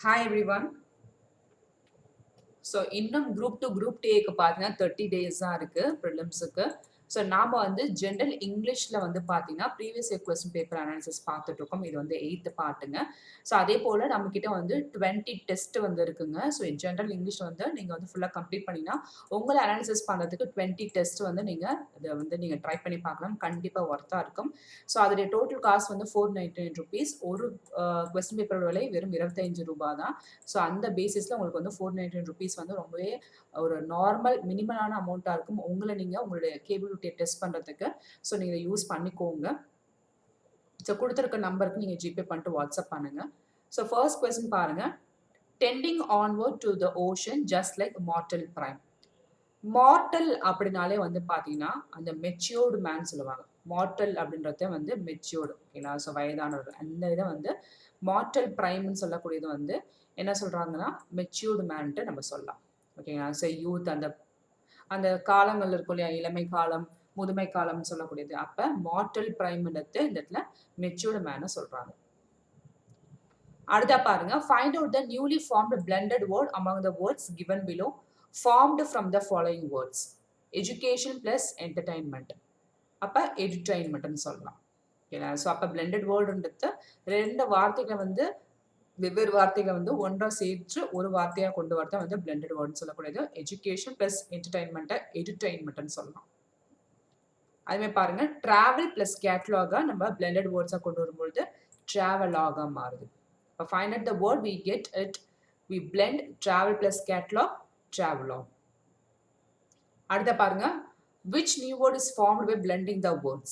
Hi everyone. So இன்னும் group to group டேக்கு பார்த்தீங்கன்னா 30 days தான் இருக்குது ப்ரிலிம்ஸுக்கு. ஸோ நாம் வந்து ஜென்ரல் இங்கிலீஷில் வந்து பார்த்தீங்கன்னா previous year question paper analysis பார்த்துட்ருக்கோம். இது வந்து 8th பார்ட்டுங்க. ஸோ அதே போல் நம்மக்கிட்ட வந்து 20 டெஸ்ட் வந்து இருக்குங்க. ஸோ ஜென்ரல் இங்கிலீஷ் வந்து நீங்கள் வந்து ஃபுல்லாக கம்ப்ளீட் பண்ணிங்கன்னா உங்களை அனாலிசிஸ் பண்ணுறதுக்கு 20 டெஸ்ட் வந்து நீங்கள் இதை வந்து நீங்கள் ட்ரை பண்ணி பார்க்கலாம். கண்டிப்பாக ஒர்த்தாக இருக்கும். ஸோ அதோடைய டோட்டல் காஸ்ட் வந்து 499 rupees. ஒரு கொஸ்டின் பேப்பரோட விலை வெறும் 25 ரூபாய் தான். ஸோ அந்த பேசிஸில் உங்களுக்கு வந்து 499 rupees வந்து ரொம்பவே ஒரு நார்மல் மினிமலான அமௌண்ட்டாக இருக்கும். உங்களை நீங்கள் உங்களுடைய கேபிலிட்டியை டெஸ்ட் பண்ணுறதுக்கு. ஸோ நீங்கள் யூஸ் பண்ணிக்கோங்க. ஸோ கொடுத்துருக்க நம்பருக்கு நீங்கள் ஜிபே பண்ணிட்டு வாட்ஸ்அப் பண்ணுங்கள். ஸோ ஃபர்ஸ்ட் கொஸ்டின் பாருங்கள். Tending onward to the ocean just like mortal prime. Mortal அப்படின்னாலே வந்து பார்த்தீங்கன்னா அந்த மெச்சியோர்டு மேன் சொல்லுவாங்க. மார்டல் அப்படின்றத வந்து மெச்சியோர்டு, ஓகேங்களா? ஸோ வயதானவர்கள் அந்த இதை வந்து மார்டல் பிரைம்னு சொல்லக்கூடியது வந்து என்ன சொல்கிறாங்கன்னா மெச்சியூர்டு மேன்ட்டு நம்ம சொல்லலாம், ஓகேங்களா? ஸோ யூத் அந்த அந்த காலங்கள் இருக்கும் இல்லையா, இளமை காலம் முதுமை காலம்னு சொல்லக்கூடியது. அப்போ மார்டல் பிரைம்ன்றது இந்த இடத்துல மெச்சியூர்டு மேனை சொல்கிறாங்க. அடுத்தா பாருங்க, find out the newly formed blended word among the words given below formed from the following words. Education plus entertainment. அப்போ என்டர்டைன்மெண்ட்னு சொல்லலாம், ஓகேங்களா? ஸோ அப்போ பிளெண்டட் வேர்டுன்றது ரெண்டு வார்த்தைகளை வந்து வெவ்வேறு வார்த்தைகளை வந்து ஒன்றா சேர்த்து ஒரு வார்த்தையாக கொண்டு வரதான் வந்து பிளெண்டட் வேர்டுன்னு சொல்லக்கூடியது. எஜுகேஷன் பிளஸ் என்டர்டைன்மெண்ட்டை என்டர்டைன்மெண்ட்னு சொல்லலாம். அதுமாதிரி பாருங்க, டிராவல் பிளஸ் கேட்லாகா நம்ம பிளெண்டட் வேர்ட்ஸாக கொண்டு வரும்பொழுது டிராவலாக மாறுது. இப்போ find out the word we get it, we blend travel plus catalogue travelogue. அடுத்த பாருங்க, which new word is formed by blending the words?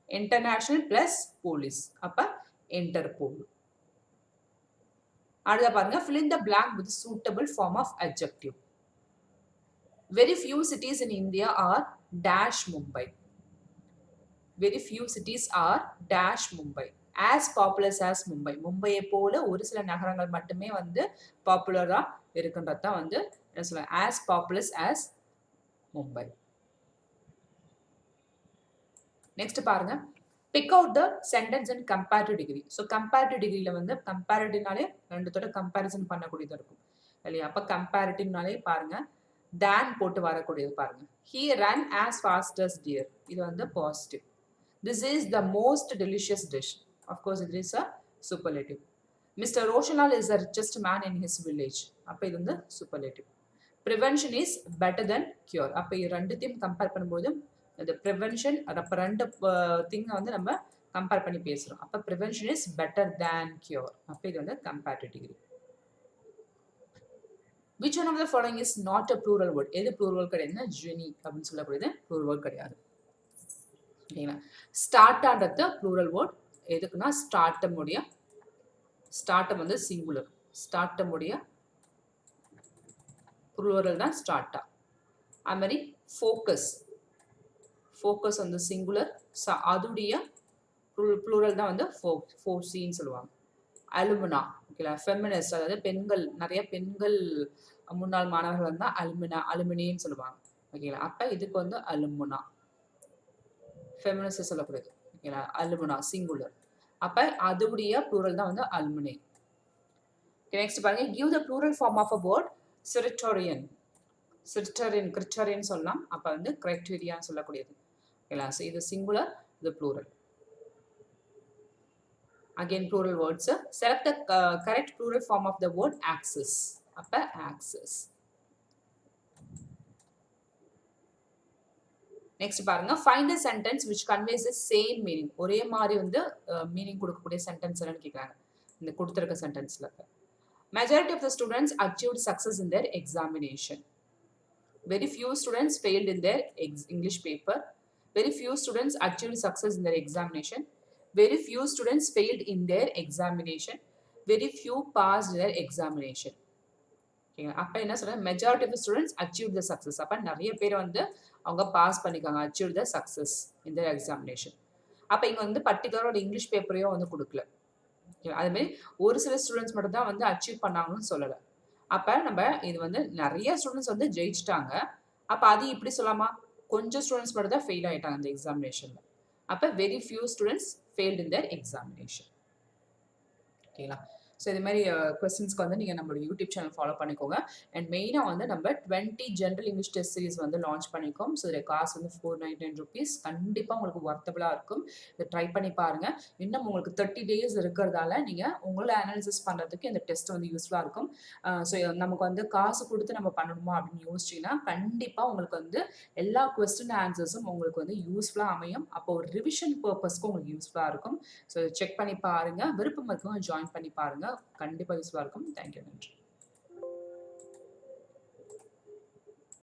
International plus police. அப்ப Interpol. அடுத்த பாருங்க, fill in the blank with suitable form of adjective. Very few cities in India are dash Mumbai. Very few cities are dash Mumbai. As populous as Mumbai. மும்பையை போல ஒரு சில நகரங்கள் மட்டுமே வந்து பாப்புலரா இருக்குன்றது தான் வந்து என்ன சொல்ல, as populous as Mumbai. Next பாருங்க, pick out the sentence and comparative degree. So comparative டிகிரியில் வந்து கம்பேரிட்டிவ்னாலே ரெண்டுத்தோட கம்பேரிசன் பண்ணக்கூடியது இருக்கும் இல்லையா? அப்போ கம்பேரிட்டிவ்னாலே பாருங்க தேன் போட்டு வரக்கூடியது பாருங்க. He run as fast as deer. இது வந்து positive. This is the most delicious dish. Of course it is a superlative. Mister Roshanlal is the richest man in his village. அப்போ இது வந்து superlative. Prevention is better than cure. அப்போ இது ரெண்டுத்தையும் compare பண்ணும்போது இந்த ப்ரிவென்ஷன் அப்போ ரெண்டு திங்கை வந்து நம்ம கம்பேர் பண்ணி பேசுகிறோம். அப்போ prevention is better than cure. அப்போ இது வந்து comparative degree. Which one of the following is not a plural word? எது ப்ளூரல் கிடையாதுன்னா ஜெனி அப்படின்னு சொல்லக்கூடியது ப்ளூரல் வேர்ட் கிடையாது, ஓகேங்களா? ஸ்டார்டான்றது ப்ளூரல் வேர்ட். எதுக்குன்னா ஸ்டார்டம் வந்து சிங்குலர். ஸ்டார்டமுடைய ப்ளூரல் தான் ஸ்டார்டா. அது மாதிரி ஃபோக்கஸ் வந்து சிங்குலர். அதுடைய ப்ளூரல் தான் வந்து ஃபோர்சின்னு சொல்லுவாங்க. அலுமினா, ஓகேங்களா? ஃபெமினிஸ்ட், அதாவது பெண்கள், நிறைய பெண்கள் முன்னாள் மாணவர்கள் வந்து அலுமினின்னு சொல்லுவாங்க, ஓகேங்களா? அப்போ இதுக்கு வந்து அலுமினா ஃபெமினிஸ்ட் சொல்லக்கூடியது, ஓகேங்களா? Alumna singular. அப்போ அதுடைய ப்ளூரல் தான் வந்து அலுமினே. நெக்ஸ்ட் பாருங்க, give the plural form of a word. Criterion சொல்லலாம். அப்போ வந்து கிரைட்டீரியான்னு சொல்லக்கூடியது, ஓகேங்களா? ஸோ இது சிங்குலர், இது plural. Again plural words. Select the correct plural form of the word axis. அப்ப axis. Next பாருங்க, find a sentence which conveys the same meaning. ஒரே மாதிரி வந்து மீனிங் கொடுக்கக்கூடிய சென்டென்ஸ் என்னன்னு கேட்குறாங்க இந்த கொடுத்துருக்க சென்டென்ஸ்ல. Majority of the students achieved success in their examination. Very few students failed in their English paper. Very few students achieved success in their examination. Very few students failed in their examination. Very few passed their examination. அப்போ என்ன சொல்றேன், majority of students achieve the success. அப்போ நிறைய பேர் வந்து அவங்க pass பண்ணிக்காங்க, achieve the success இந்த எக்ஸாமினேஷன். அப்போ இங்கே வந்து பர்டிகுலராக ஒரு இங்கிலீஷ் பேப்பரையும் வந்து கொடுக்கல. அதுமாரி ஒரு சில ஸ்டூடெண்ட்ஸ் மட்டும் தான் வந்து அச்சீவ் பண்ணாங்கன்னு சொல்லலை. அப்போ நம்ம இது வந்து நிறைய ஸ்டூடெண்ட்ஸ் வந்து ஜெயிச்சிட்டாங்க. அப்போ அது இப்படி சொல்லாமா, கொஞ்சம் ஸ்டூடெண்ட்ஸ் மட்டும் தான் ஃபெயில் ஆகிட்டாங்க இந்த எக்ஸாமினேஷனில். அப்போ very few students failed in their examination, ஓகேங்களா? ஸோ இது மாரி கொஸ்டின்ஸ்க்கு வந்து நீங்க நம்மளோட யூடியூப் சேனல் ஃபாலோ பண்ணிக்கோங்க. அண்ட் மெயினா வந்து நம்ம 20 ஜெனரல் இங்கிலீஷ் டெஸ்ட் சீரிஸ் வந்து லான்ச் பண்ணியிருக்கோம். ஸோ இதோட காசு வந்து ₹499. கண்டிப்பா உங்களுக்கு வொர்த்தபிளா இருக்கும். இத ட்ரை பண்ணி பாருங்க. இன்னும் உங்களுக்கு 30 டேஸ் இருக்கிறதால நீங்க உங்கள அனாலிசிஸ் பண்றதுக்கு இந்த டெஸ்ட் வந்து யூஸ்ஃபுல்லா இருக்கும். ஸோ நமக்கு வந்து காசு குடுத்து நம்ம பண்ணணுமா அப்படின்னு யோசிச்சீங்கன்னா, கண்டிப்பா உங்களுக்கு வந்து எல்லா கொஸ்டின் ஆன்சர்ஸும் உங்களுக்கு வந்து யூஸ்ஃபுல்லா அமையும். அப்போ ஒரு ரிவிஷன் பர்ப்பஸ்க்கு உங்களுக்கு யூஸ்ஃபுல்லா இருக்கும். ஸோ செக் பண்ணி பாருங்க. விருப்பம் இருக்கவங்க ஜாயின் பண்ணி பாருங்க. கண்டிப்பா யூஸ்ஃபுல்லா இருக்கும். Thank you. நன்றி.